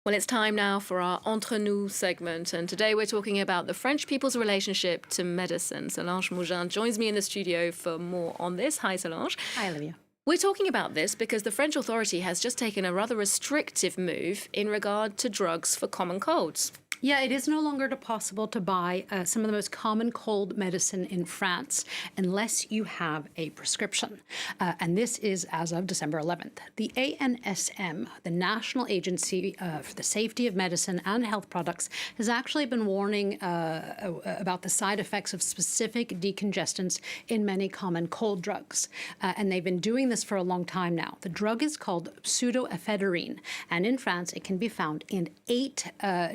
Well, it's time now for our Entre Nous segment, and today we're talking about the French people's relationship to medicine. Solange Mougin joins me in the studio for more on this. Hi, Solange. Hi, Olivia. We're talking about this because the French authority has just taken a rather restrictive move in regard to drugs for common colds. Yeah, it is no longer possible to buy some of the most common cold medicine in France unless you have a prescription. And this is as of December 11th. The ANSM, the National Agency for the Safety of Medicine and Health Products, has actually been warning about the side effects of specific decongestants in many common cold drugs. And they've been doing this for a long time now. The drug is called pseudoephedrine, and in France it can be found in 8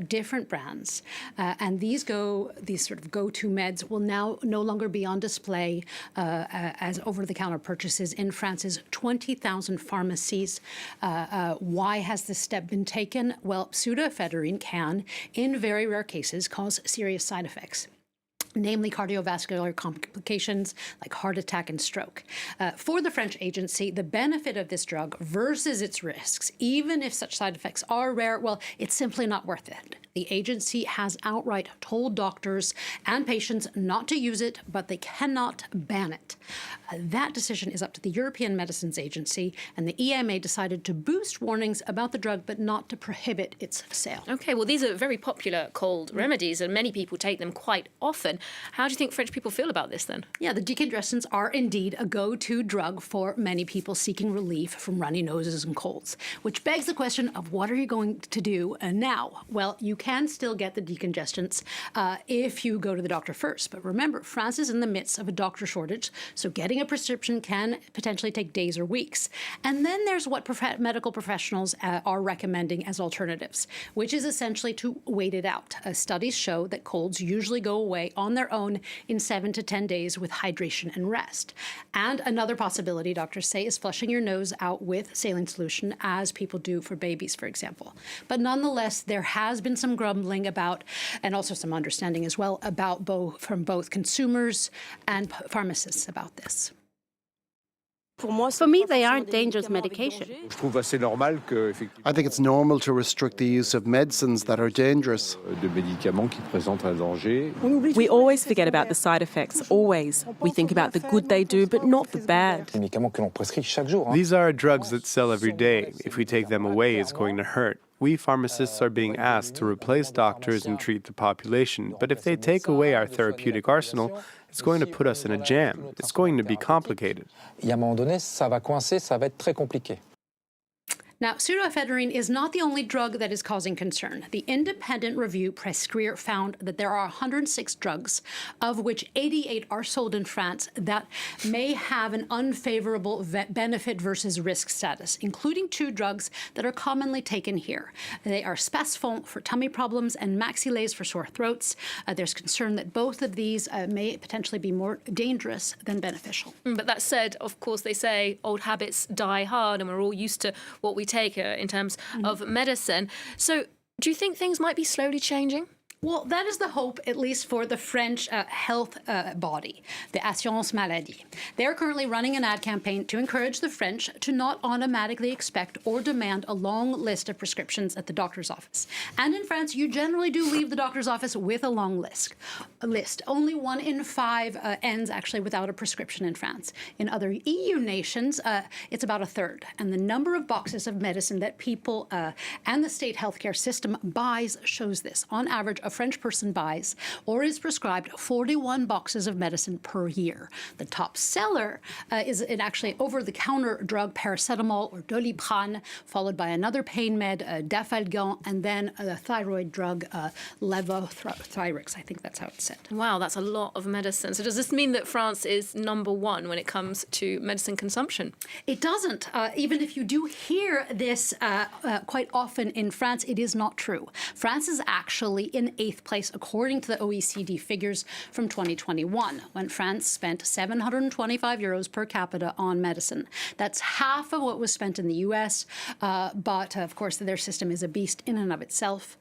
different brands. And these sort of go-to meds will now no longer be on display as over-the-counter purchases in France's 20,000 pharmacies. Why has this step been taken? Well, pseudoephedrine can, in very rare cases, cause serious side effects, namely cardiovascular complications like heart attack and stroke. For the French agency, the benefit of this drug versus its risks, even if such side effects are rare, well, it's simply not worth it. The agency has outright told doctors and patients not to use it, but they cannot ban it. That decision is up to the European Medicines Agency, and the EMA decided to boost warnings about the drug, but not to prohibit its sale. Okay, well, these are very popular cold remedies, and many people take them quite often. How do you think French people feel about this, then? Yeah, the decongestants are indeed a go-to drug for many people seeking relief from runny noses and colds, which begs the question of what are you going to do now? Well, you can still get the decongestants if you go to the doctor first. But remember, France is in the midst of a doctor shortage, so getting a prescription can potentially take days or weeks. And then there's what medical professionals are recommending as alternatives, which is essentially to wait it out. Studies show that colds usually go away on their own in 7 to 10 days with hydration and rest. And another possibility, doctors say, is flushing your nose out with saline solution, as people do for babies, for example. But nonetheless, there has been some grumbling about, and also some understanding as well, about from both consumers and pharmacists about this. For me, they aren't dangerous medication. I think it's normal to restrict the use of medicines that are dangerous. We always forget about the side effects, always. We think about the good they do, but not the bad. These are drugs that sell every day. If we take them away, it's going to hurt. We pharmacists are being asked to replace doctors and treat the population, but if they take away our therapeutic arsenal, it's going to put us in a jam. It's going to be complicated. Now, pseudoephedrine is not the only drug that is causing concern. The independent review Prescrire found that there are 106 drugs, of which 88 are sold in France, that may have an unfavorable benefit versus risk status, including 2 drugs that are commonly taken here. They are Spasfon for tummy problems and Maxilase for sore throats. There's concern that both of these may potentially be more dangerous than beneficial. But that said, of course, they say old habits die hard, and we're all used to what we take in terms of medicine. So do you think things might be slowly changing? Well, that is the hope, at least for the French health body, the Assurance Maladie. They're currently running an ad campaign to encourage the French to not automatically expect or demand a long list of prescriptions at the doctor's office. And in France, you generally do leave the doctor's office with a long list. Only 1 in 5 ends actually without a prescription in France. In other EU nations, it's about 1/3. And the number of boxes of medicine that people and the state healthcare system buys shows this. On average, a French person buys or is prescribed 41 boxes of medicine per year. The top seller is an actually over-the-counter drug, paracetamol or Doliprane, followed by another pain med, Dafalgan, and then a thyroid drug, Levothyrox. I think that's how it's said. Wow, that's a lot of medicine. So does this mean that France is number 1 when it comes to medicine consumption? It doesn't. Even if you do hear this quite often in France, it is not true. France is actually in 8th place according to the OECD figures from 2021, when France spent 725 euros per capita on medicine. That's half of what was spent in the US, but of course their system is a beast in and of itself.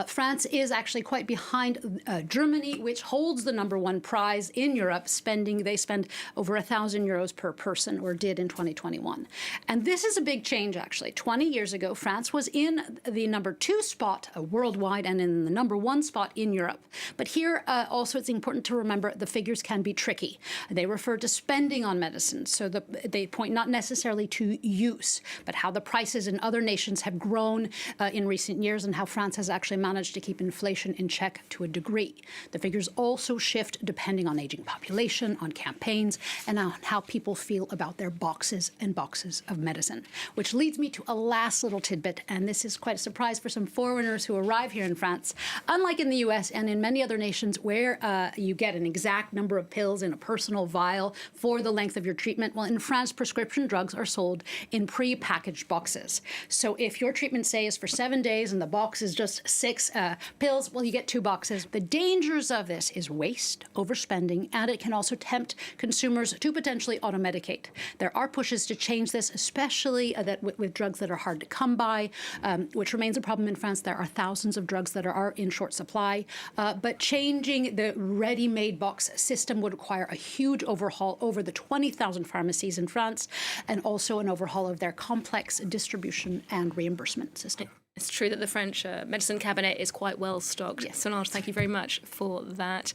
France is actually quite behind Germany, which holds the #1 prize in Europe. They spend over 1,000 euros per person, or did in 2021. And this is a big change, actually. 20 years ago, France was in the #2 spot worldwide and in the #1 spot in Europe. But here, also, it's important to remember the figures can be tricky. They refer to spending on medicine, so they point not necessarily to use, but how the prices in other nations have grown in recent years and how France has actually managed to keep inflation in check to a degree. The figures also shift depending on aging population, on campaigns, and on how people feel about their boxes and boxes of medicine. Which leads me to a last little tidbit, and this is quite a surprise for some foreigners who arrive here in France. Unlike in the US and in many other nations where you get an exact number of pills in a personal vial for the length of your treatment, well, in France, prescription drugs are sold in pre-packaged boxes. So if your treatment, say, is for 7 days and the box is just 6 pills, well, you get 2 boxes. The dangers of this is waste, overspending, and it can also tempt consumers to potentially automedicate. There are pushes to change this, especially with drugs that are hard to come by, which remains a problem in France. There are thousands of drugs that are in short supply, but changing the ready-made box system would require a huge overhaul over the 20,000 pharmacies in France, and also an overhaul of their complex distribution and reimbursement system. It's true that the French medicine cabinet is quite well stocked. Yes. Solange, thank you very much for that.